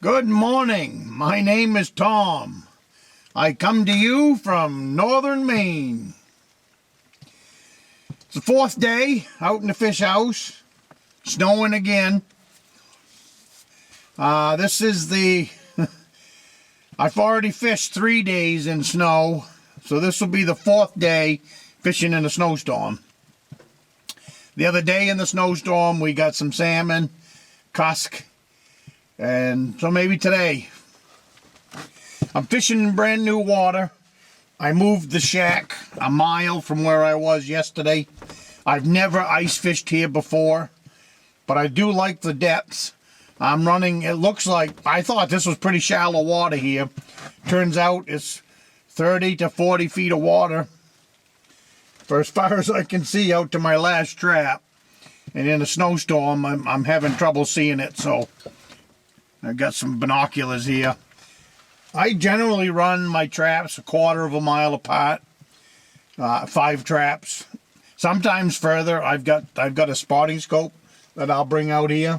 Good morning. My name is Tom. I come to you from northern Maine. It's the fourth day out in the fish house. Snowing again. This is the... I've already fished 3 days in snow, so this will be the fourth day fishing in a snowstorm. The other day in the snowstorm, we got some salmon, cusk, and so maybe today. I'm fishing in brand new water. I moved the shack a mile from where I was yesterday. I've never ice fished here before, but I do like the depths. I'm running, it looks like, I thought this was pretty shallow water here. Turns out it's 30 to 40 feet of water for as far as I can see out to my last trap. And in a snowstorm, I'm having trouble seeing it, so I've got some binoculars here. I generally run my traps a quarter of a mile apart, 5 traps, sometimes further. I've got a spotting scope that I'll bring out here.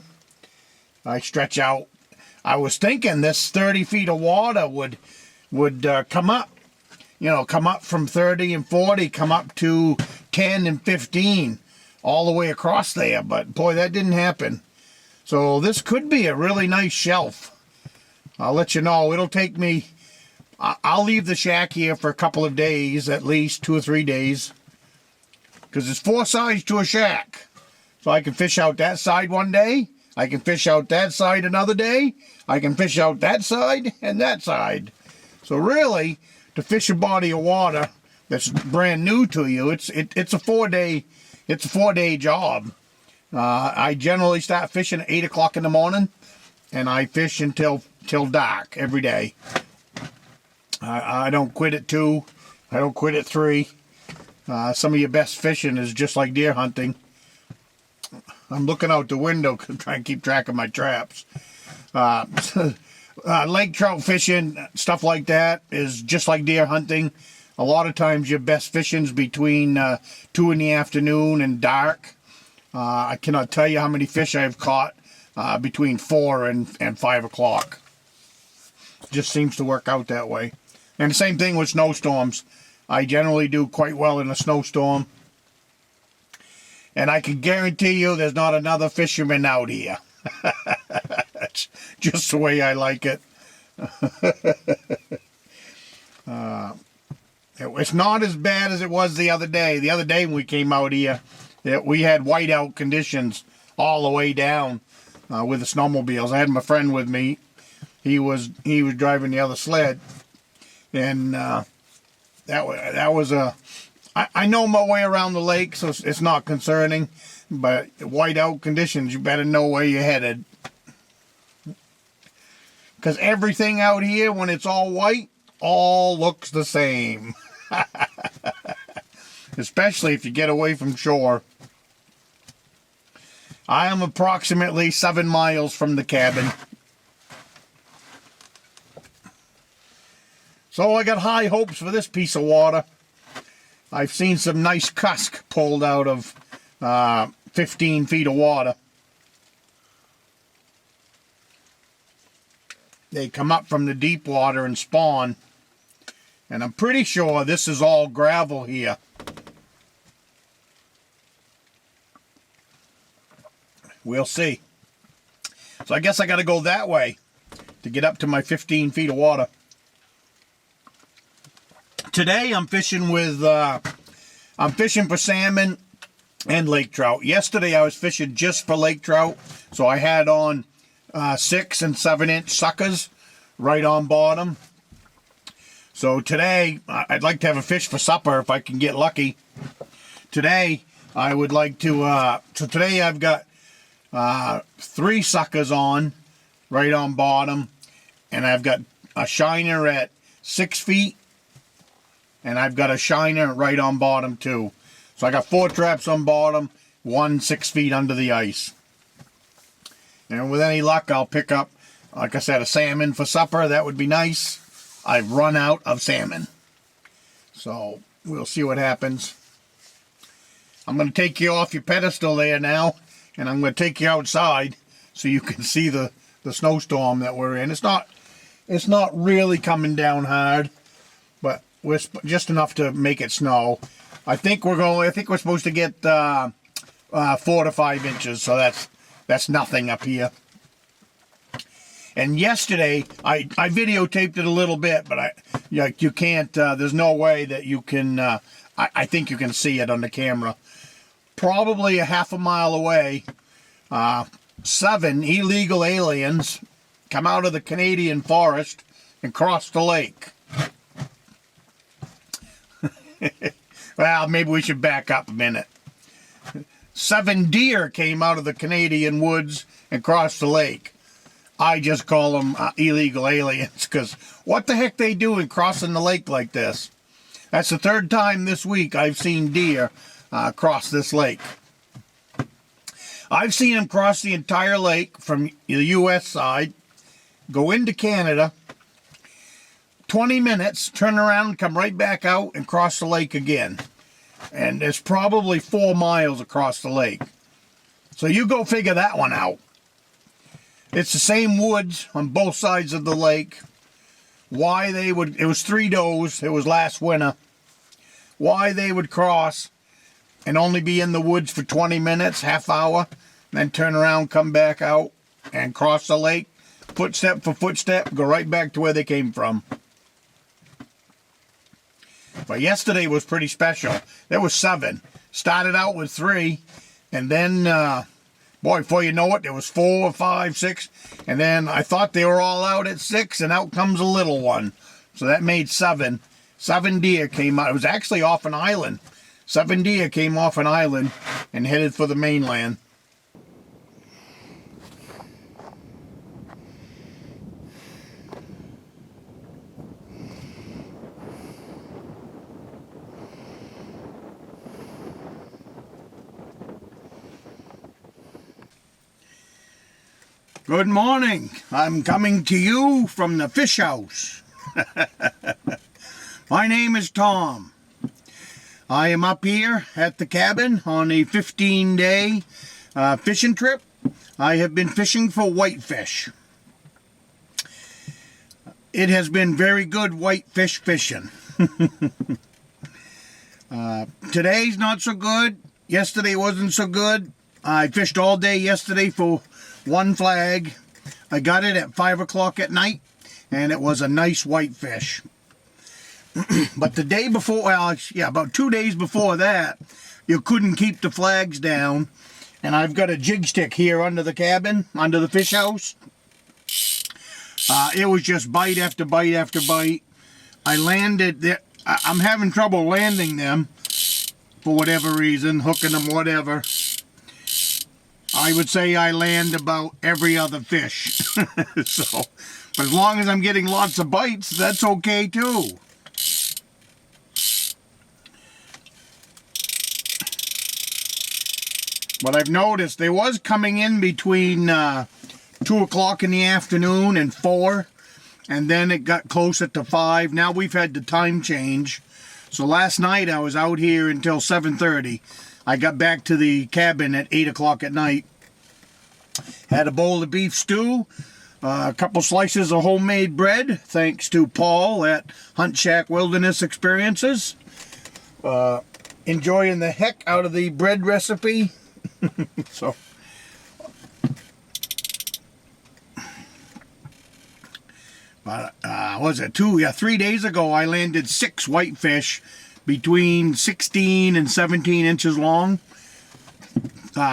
I stretch out. I was thinking this 30 feet of water would come up, come up from 30 and 40, come up to 10 and 15, all the way across there. But boy, that didn't happen. So this could be a really nice shelf. I'll let you know. It'll take me, I'll leave the shack here for a couple of days, at least 2 or 3 days, because there's 4 sides to a shack. So I can fish out that side one day, I can fish out that side another day, I can fish out that side and that side. So really, to fish a body of water that's brand new to you, it's a 4-day job. I generally start fishing at 8 o'clock in the morning, and I fish until dark every day. I don't quit at 2. I don't quit at 3. Some of your best fishing is just like deer hunting. I'm looking out the window trying to keep track of my traps. Lake trout fishing, stuff like that, is just like deer hunting. A lot of times your best fishing's between 2 in the afternoon and dark. I cannot tell you how many fish I've caught between 4 and 5 o'clock. Just seems to work out that way. And the same thing with snowstorms. I generally do quite well in a snowstorm. And I can guarantee you there's not another fisherman out here. That's just the way I like it. It's not as bad as it was the other day. The other day when we came out here, we had whiteout conditions all the way down with the snowmobiles. I had my friend with me. He was driving the other sled, and that was a. I know my way around the lake, so it's not concerning. But whiteout conditions, you better know where you're headed, because everything out here, when it's all white, all looks the same. Especially if you get away from shore. I am approximately 7 miles from the cabin. So I got high hopes for this piece of water. I've seen some nice cusk pulled out of 15 feet of water. They come up from the deep water and spawn. And I'm pretty sure this is all gravel here. We'll see. So I guess I got to go that way to get up to my 15 feet of water. Today I'm fishing with, I'm fishing for salmon and lake trout. Yesterday I was fishing just for lake trout. So I had on 6 and 7 inch suckers right on bottom. So today I'd like to have a fish for supper if I can get lucky. Today I would like to, so today I've got 3 suckers on, right on bottom, and I've got a shiner at 6 feet, and I've got a shiner right on bottom too. So I got 4 traps on bottom, 1 6 feet under the ice. And with any luck, I'll pick up, like I said, a salmon for supper. That would be nice. I've run out of salmon. So we'll see what happens. I'm going to take you off your pedestal there now, and I'm going to take you outside so you can see the the snowstorm that we're in. It's not really coming down hard, but we're just enough to make it snow. I think we're supposed to get 4 to 5 inches, so that's nothing up here. And yesterday, I videotaped it a little bit, but you can't. There's no way that you can. I think you can see it on the camera. Probably a half a mile away, 7 illegal aliens come out of the Canadian forest and cross the lake. Well, maybe we should back up a minute. 7 deer came out of the Canadian woods and crossed the lake. I just call them illegal aliens, because what the heck they doing crossing the lake like this? That's the 3rd time this week I've seen deer cross this lake. I've seen them cross the entire lake from the U.S. side, go into Canada, 20 minutes, turn around, come right back out and cross the lake again. And there's probably 4 miles across the lake. So you go figure that one out. It's the same woods on both sides of the lake. Why they would, it was 3 does, it was last winter. Why they would cross and only be in the woods for 20 minutes, half hour, then turn around, come back out and cross the lake, footstep for footstep, go right back to where they came from. But yesterday was pretty special. There was 7. Started out with 3, and then, boy, before you know it, there was 4, 5, 6, and then I thought they were all out at 6, and out comes a little one. So that made 7. 7 deer came out. It was actually off an island. 7 deer came off an island and headed for the mainland. Good morning. I'm coming to you from the fish house. My name is Tom. I am up here at the cabin on a 15-day fishing trip. I have been fishing for whitefish. It has been very good whitefish fishing. Today's not so good. Yesterday wasn't so good. I fished all day yesterday for 1 flag. I got it at 5 o'clock at night, and it was a nice whitefish. But the day before, well, yeah, about 2 days before that, you couldn't keep the flags down. And I've got a jig stick here under the cabin, under the fish house. It was just bite after bite after bite. I landed there. I'm having trouble landing them for whatever reason, hooking them, whatever. I would say I land about every other fish. So, but as long as I'm getting lots of bites, that's okay too. But I've noticed they was coming in between 2 o'clock in the afternoon and 4, and then it got closer to 5. Now we've had the time change. So last night I was out here until 7:30. I got back to the cabin at 8 o'clock at night. Had a bowl of beef stew, a couple slices of homemade bread, thanks to Paul at Hunt Shack Wilderness Experiences. Enjoying the heck out of the bread recipe. So, was it 3 days ago I landed 6 whitefish between 16 and 17 inches long.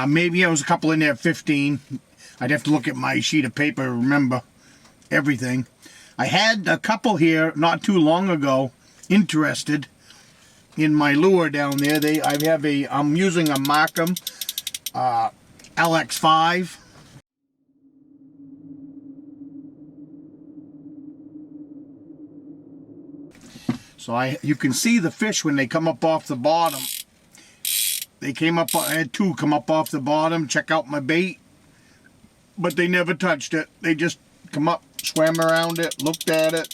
Maybe there was a couple in there 15. I'd have to look at my sheet of paper to remember everything. I had a couple here not too long ago interested in my lure down there. I'm using a Markham LX5. So you can see the fish when they come up off the bottom. They came up, I had 2 come up off the bottom, check out my bait, but they never touched it. They just come up, swam around it, looked at it,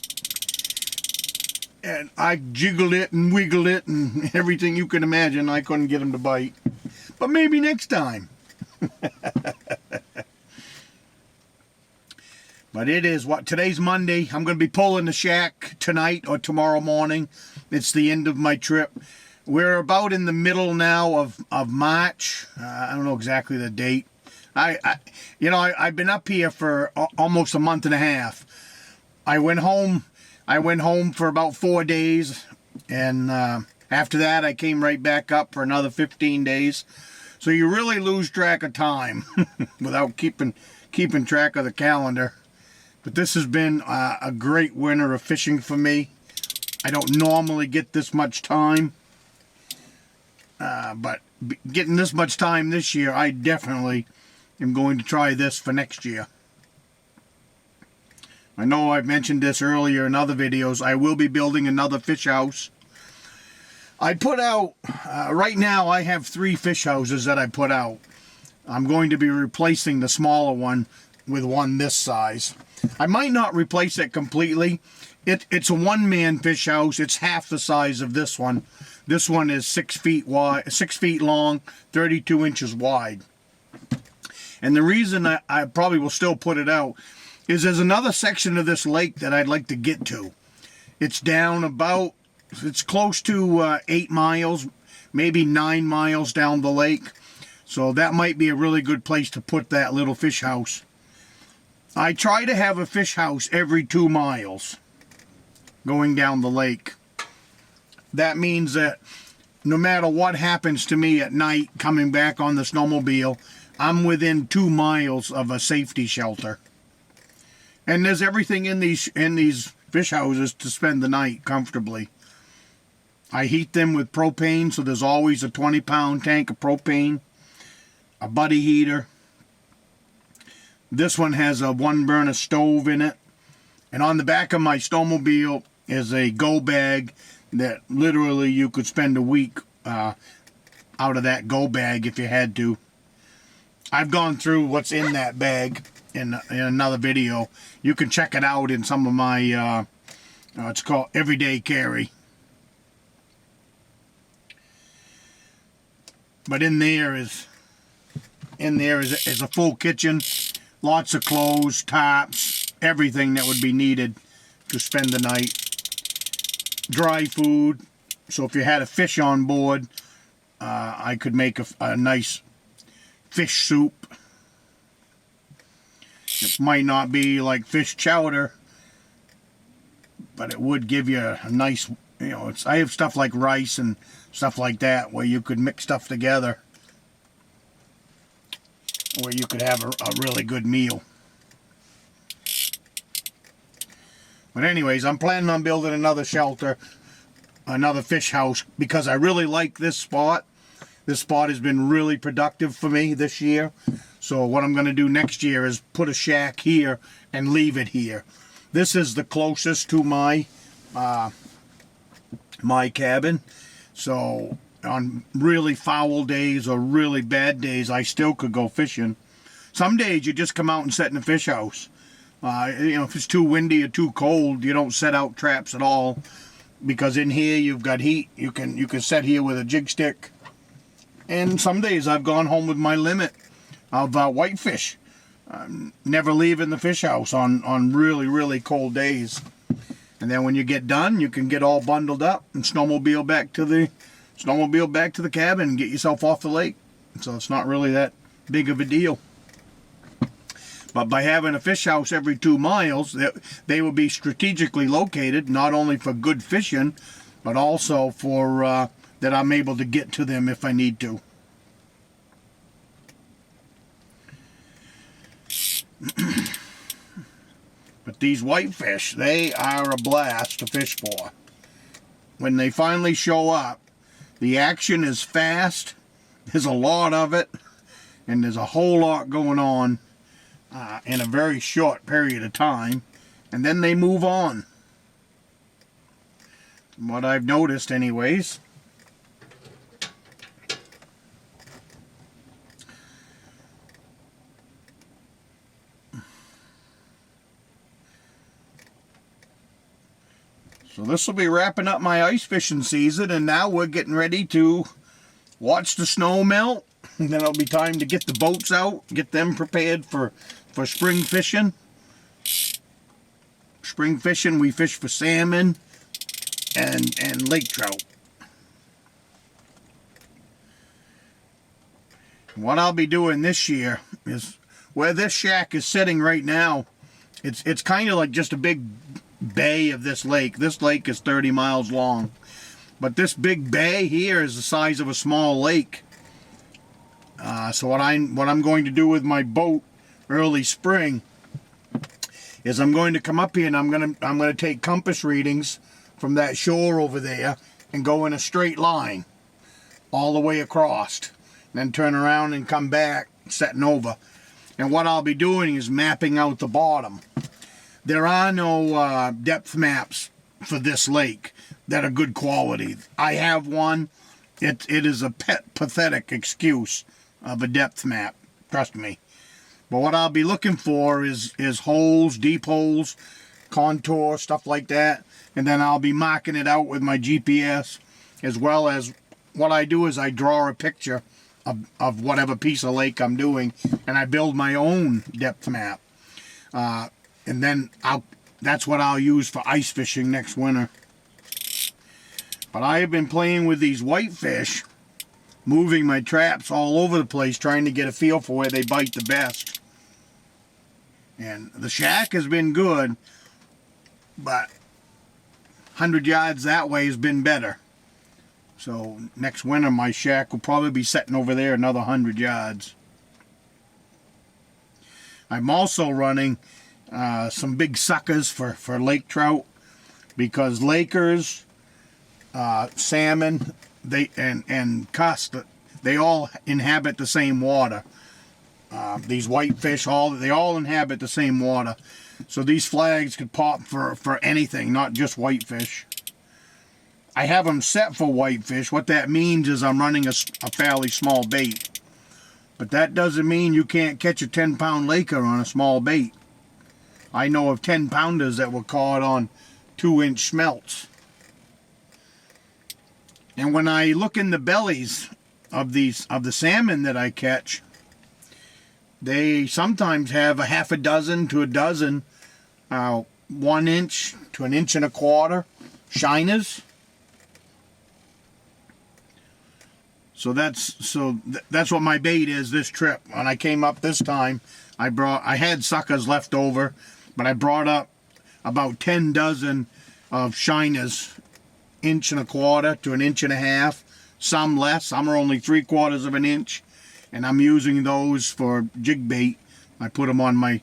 and I jiggled it and wiggled it and everything you can imagine. I couldn't get them to bite, but maybe next time. But it is what, today's Monday. I'm going to be pulling the shack tonight or tomorrow morning. It's the end of my trip. We're about in the middle now of March. I don't know exactly the date. I've been up here for almost a month and a half. I went home for about 4 days, and after that I came right back up for another 15 days. So you really lose track of time without keeping track of the calendar. But this has been a great winter of fishing for me. I don't normally get this much time, but getting this much time this year, I definitely am going to try this for next year. I know I've mentioned this earlier in other videos. I will be building another fish house. I put out, right now I have 3 fish houses that I put out. I'm going to be replacing the smaller one with one this size. I might not replace it completely. It's a one-man fish house. It's half the size of this one. This one is 6 feet wide, 6 feet long, 32 inches wide. And the reason I probably will still put it out is there's another section of this lake that I'd like to get to. It's down about, it's close to 8 miles, maybe 9 miles down the lake. So that might be a really good place to put that little fish house. I try to have a fish house every 2 miles going down the lake. That means that no matter what happens to me at night coming back on the snowmobile, I'm within 2 miles of a safety shelter. And there's everything in these fish houses to spend the night comfortably. I heat them with propane, so there's always a 20-pound tank of propane, a buddy heater. This one has a 1-burner stove in it. And on the back of my snowmobile is a go bag that literally you could spend a week out of that go bag if you had to. I've gone through what's in that bag in another video. You can check it out in some of my, it's called Everyday Carry. But in there is a full kitchen, lots of clothes, tops, everything that would be needed to spend the night. Dry food, so if you had a fish on board, I could make a nice fish soup. It might not be like fish chowder, but it would give you a nice, I have stuff like rice and stuff like that where you could mix stuff together, where you could have a really good meal. But anyways, I'm planning on building another shelter, another fish house, because I really like this spot. This spot has been really productive for me this year. So what I'm going to do next year is put a shack here and leave it here. This is the closest to my my cabin. So on really foul days or really bad days, I still could go fishing. Some days you just come out and set in a fish house. If it's too windy or too cold, you don't set out traps at all, because in here you've got heat. You can set here with a jig stick. And some days I've gone home with my limit of whitefish. Never leaving the fish house on really, really cold days. And then when you get done, you can get all bundled up and snowmobile back to the cabin and get yourself off the lake. So it's not really that big of a deal. But by having a fish house every 2 miles, they will be strategically located, not only for good fishing, but also for that I'm able to get to them if I need to. But these whitefish, they are a blast to fish for. When they finally show up, the action is fast, there's a lot of it, and there's a whole lot going on in a very short period of time, and then they move on. From what I've noticed anyways. So this will be wrapping up my ice fishing season, and now we're getting ready to watch the snow melt, and then it'll be time to get the boats out, get them prepared for spring fishing. spring fishing, we fish for salmon and lake trout. What I'll be doing this year is, where this shack is sitting right now, it's kind of like just a big bay of this lake. This lake is 30 miles long, but this big bay here is the size of a small lake. So what I'm going to do with my boat early spring is I'm going to come up here and I'm going to take compass readings from that shore over there and go in a straight line all the way across. Then turn around and come back, setting over. And what I'll be doing is mapping out the bottom. There are no depth maps for this lake that are good quality. I have one. It is a pathetic excuse of a depth map, trust me. But what I'll be looking for is holes, deep holes, contour, stuff like that. And then I'll be marking it out with my GPS, as well as what I do is I draw a picture of whatever piece of lake I'm doing, and I build my own depth map. And then that's what I'll use for ice fishing next winter. But I have been playing with these whitefish, moving my traps all over the place, trying to get a feel for where they bite the best. And the shack has been good, but 100 yards that way has been better. So next winter my shack will probably be setting over there another 100 yards. I'm also running some big suckers for lake trout, because lakers, salmon, and cuss, they all inhabit the same water. These whitefish, they all inhabit the same water. So these flags could pop for anything, not just whitefish. I have them set for whitefish. What that means is I'm running a fairly small bait. But that doesn't mean you can't catch a 10-pound laker on a small bait. I know of 10-pounders that were caught on 2-inch smelts. And when I look in the bellies of the salmon that I catch, they sometimes have a half a dozen to a dozen 1 inch to 1.25 inch shiners. So that's what my bait is this trip. When I came up this time, I had suckers left over, but I brought up about 10 dozen of shiners, 1.25 inch to 1.5 inch. Some less, some are only 3/4 inch, and I'm using those for jig bait. I put them on my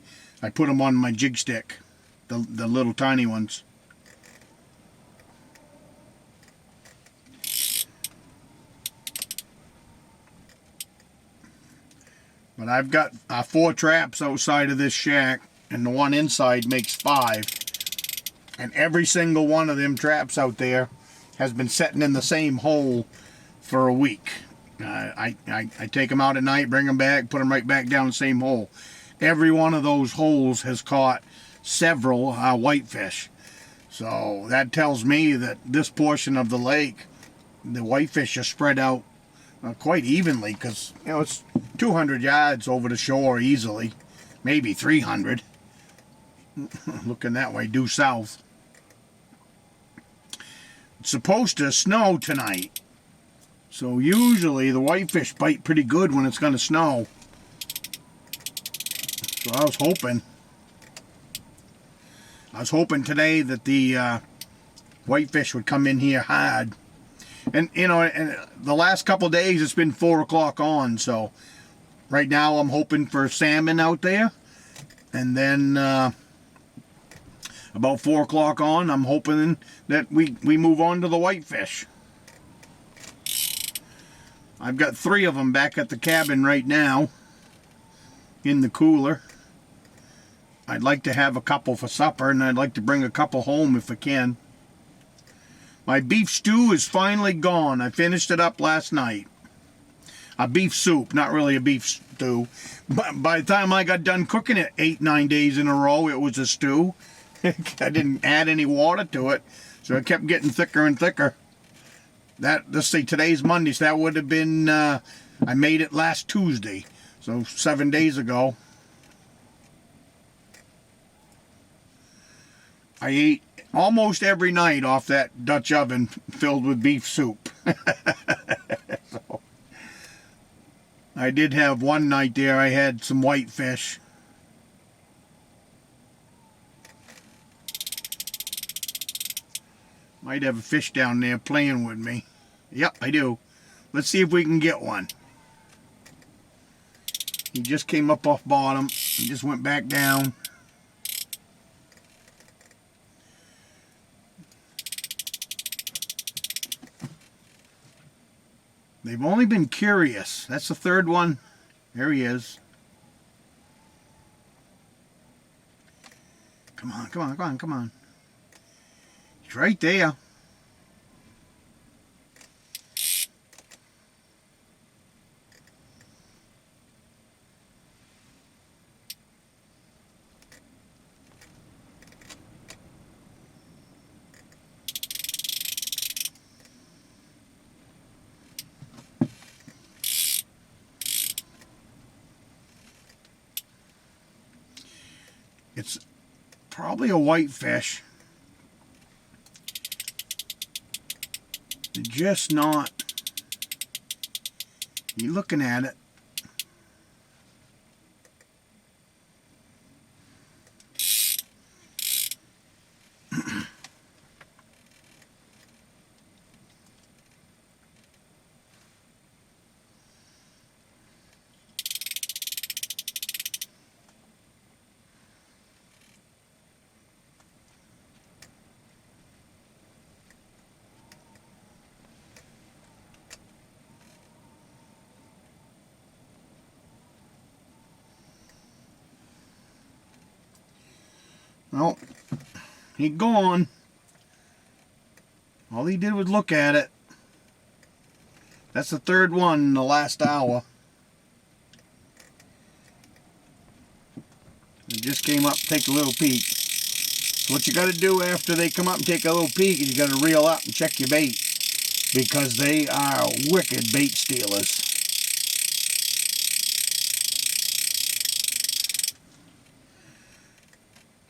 jig stick, the little tiny ones. But I've got 4 traps outside of this shack, and the one inside makes 5. And every single one of them traps out there has been sitting in the same hole for a week. I take them out at night, bring them back, put them right back down the same hole. Every one of those holes has caught several whitefish. So that tells me that this portion of the lake, the whitefish are spread out quite evenly, because it's 200 yards over the shore easily, maybe 300. Looking that way, due south. It's supposed to snow tonight, so usually the whitefish bite pretty good when it's going to snow. So I was hoping today that the whitefish would come in here hard. And and the last couple of days it's been 4 o'clock on, so right now I'm hoping for salmon out there, and then about 4 o'clock on I'm hoping that we move on to the whitefish. I've got 3 of them back at the cabin right now in the cooler. I'd like to have a couple for supper, and I'd like to bring a couple home if I can. My beef stew is finally gone. I finished it up last night. A beef soup, not really a beef stew. But by the time I got done cooking it 8-9 days in a row, it was a stew. I didn't add any water to it, so it kept getting thicker and thicker. Let's see, today's Monday, so that would have been, I made it last Tuesday, so 7 days ago. I ate almost every night off that Dutch oven filled with beef soup. So, I did have one night there, I had some whitefish. Might have a fish down there playing with me. Yep, I do. Let's see if we can get one. He just came up off bottom. He just went back down. They've only been curious. That's the third one. There he is. Come on, come on, come on, come on. He's right there. It's probably a whitefish. They're just not. You're looking at it. Well, he gone. All he did was look at it. That's the third one in the last hour. He just came up to take a little peek. So what you got to do after they come up and take a little peek is you got to reel up and check your bait, because they are wicked bait stealers.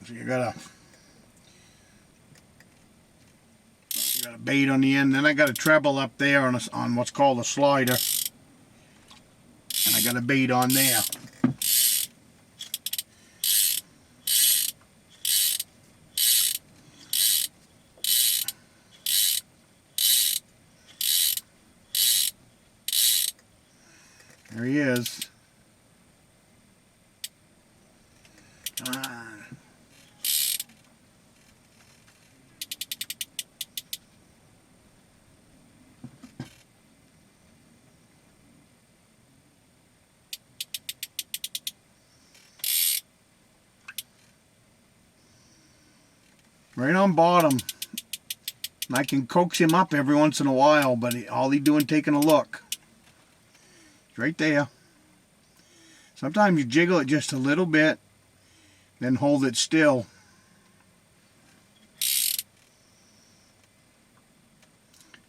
So you got a bait on the end. Then I got a treble up there on what's called a slider, and I got a bait on there. There he is. Come on. Right on bottom. I can coax him up every once in a while, but all he's doing taking a look. He's right there. Sometimes you jiggle it just a little bit, then hold it still.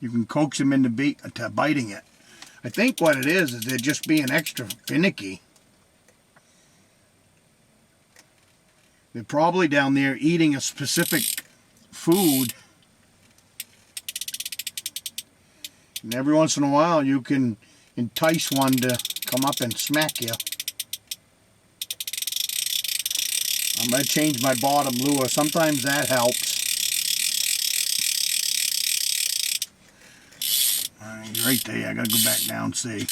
You can coax him into biting it. I think what it is they're just being extra finicky. They're probably down there eating a specific food. And every once in a while you can entice one to come up and smack you. I'm going to change my bottom lure. Sometimes that helps. He's right there. I got to go back down and see.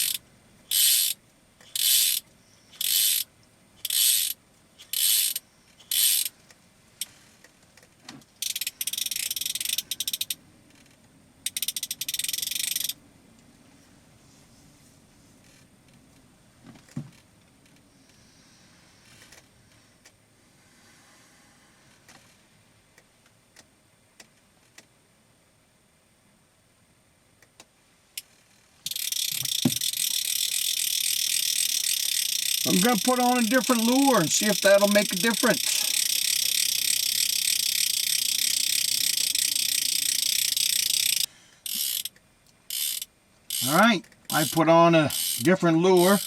I'm going to put on a different lure and see if that'll make a difference. Alright, I put on a different lure.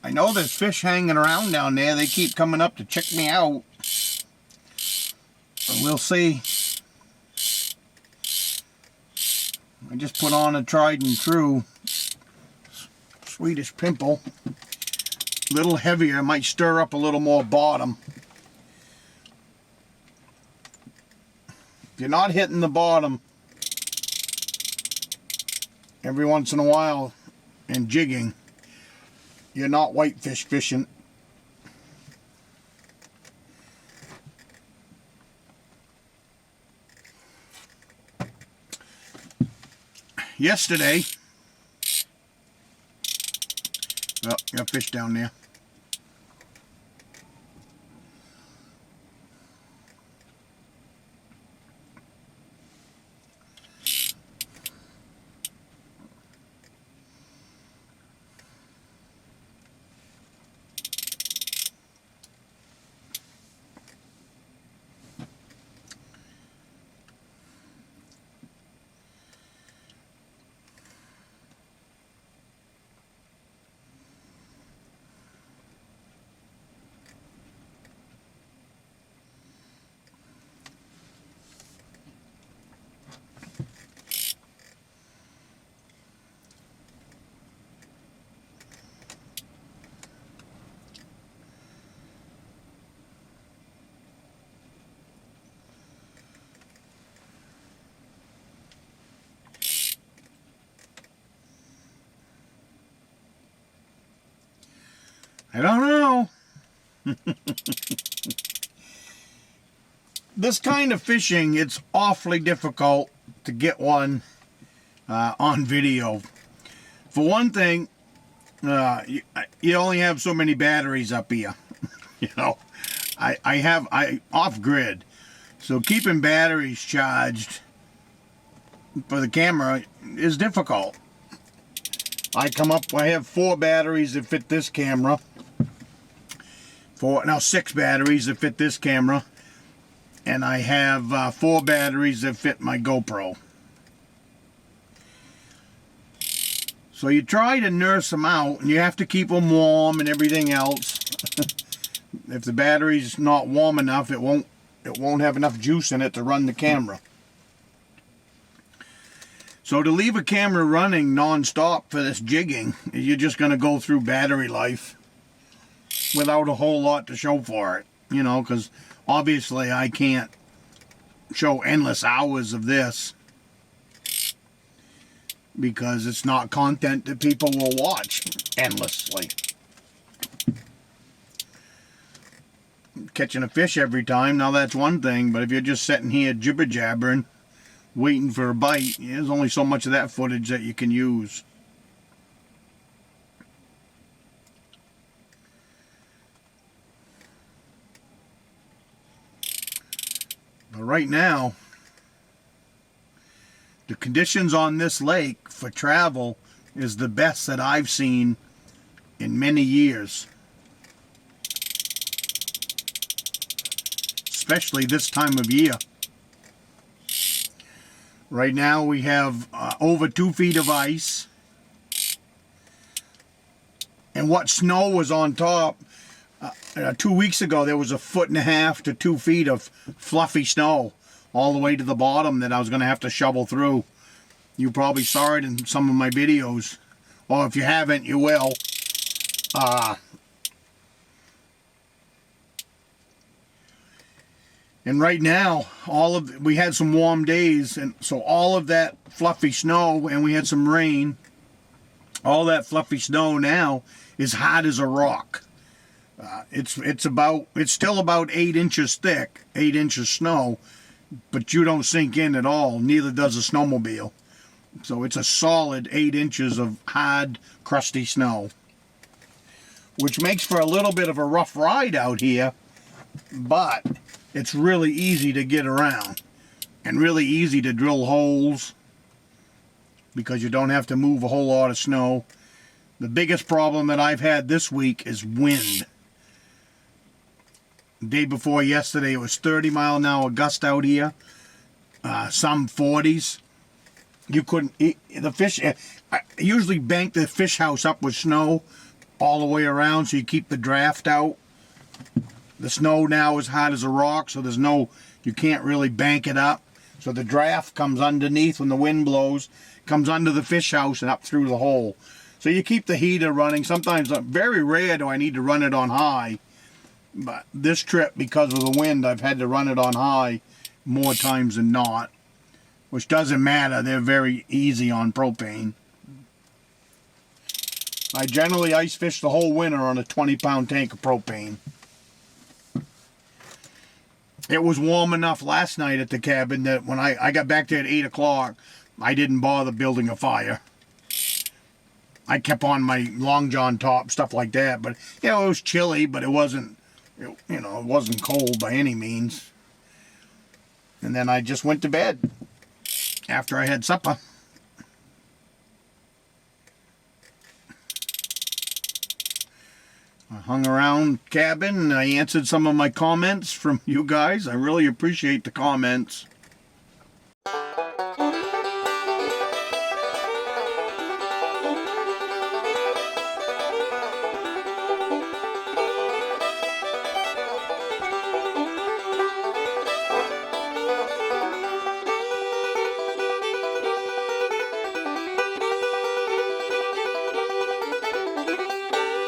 I know there's fish hanging around down there. They keep coming up to check me out. We'll see. I just put on a tried and true Swedish pimple. A little heavier, might stir up a little more bottom. If you're not hitting the bottom every once in a while and jigging, you're not whitefish fishing. Yesterday, well, got fish down there. I don't know. This kind of fishing, it's awfully difficult to get one on video. For one thing, you only have so many batteries up here. You know, I off grid, so keeping batteries charged for the camera is difficult. I have 4 batteries that fit this camera. 6 batteries that fit this camera, and I have 4 batteries that fit my GoPro. So you try to nurse them out, and you have to keep them warm and everything else. If the battery's not warm enough, it won't have enough juice in it to run the camera. So to leave a camera running non-stop for this jigging, you're just going to go through battery life without a whole lot to show for it, you know, because obviously I can't show endless hours of this because it's not content that people will watch endlessly. Catching a fish every time, now that's one thing, but if you're just sitting here jibber-jabbering, waiting for a bite, there's only so much of that footage that you can use. But right now, the conditions on this lake for travel is the best that I've seen in many years. Especially this time of year. Right now we have over 2 feet of ice. And what snow was on top, 2 weeks ago there was 1.5 to 2 feet of fluffy snow all the way to the bottom that I was going to have to shovel through. You probably saw it in some of my videos, or if you haven't, you will. And right now, we had some warm days, and so all of that fluffy snow, and we had some rain, all that fluffy snow now is hard as a rock. It's still about 8 inches thick, 8 inches snow, but you don't sink in at all. Neither does a snowmobile. So it's a solid 8 inches of hard, crusty snow, which makes for a little bit of a rough ride out here, but it's really easy to get around and really easy to drill holes because you don't have to move a whole lot of snow. The biggest problem that I've had this week is wind. The day before yesterday, it was 30-mile-an-hour gust out here, some 40s. You couldn't eat the fish. I usually bank the fish house up with snow all the way around so you keep the draft out. The snow now is hard as a rock, so there's no You can't really bank it up. So the draft comes underneath when the wind blows, comes under the fish house and up through the hole. So you keep the heater running. Sometimes, very rare do I need to run it on high. But this trip, because of the wind, I've had to run it on high more times than not. Which doesn't matter. They're very easy on propane. I generally ice fish the whole winter on a 20-pound tank of propane. It was warm enough last night at the cabin that when I got back there at 8 o'clock, I didn't bother building a fire. I kept on my long john top, stuff like that. But, you know, it was chilly, but it wasn't, it wasn't cold by any means. And then I just went to bed after I had supper. I hung around cabin and I answered some of my comments from you guys. I really appreciate the comments.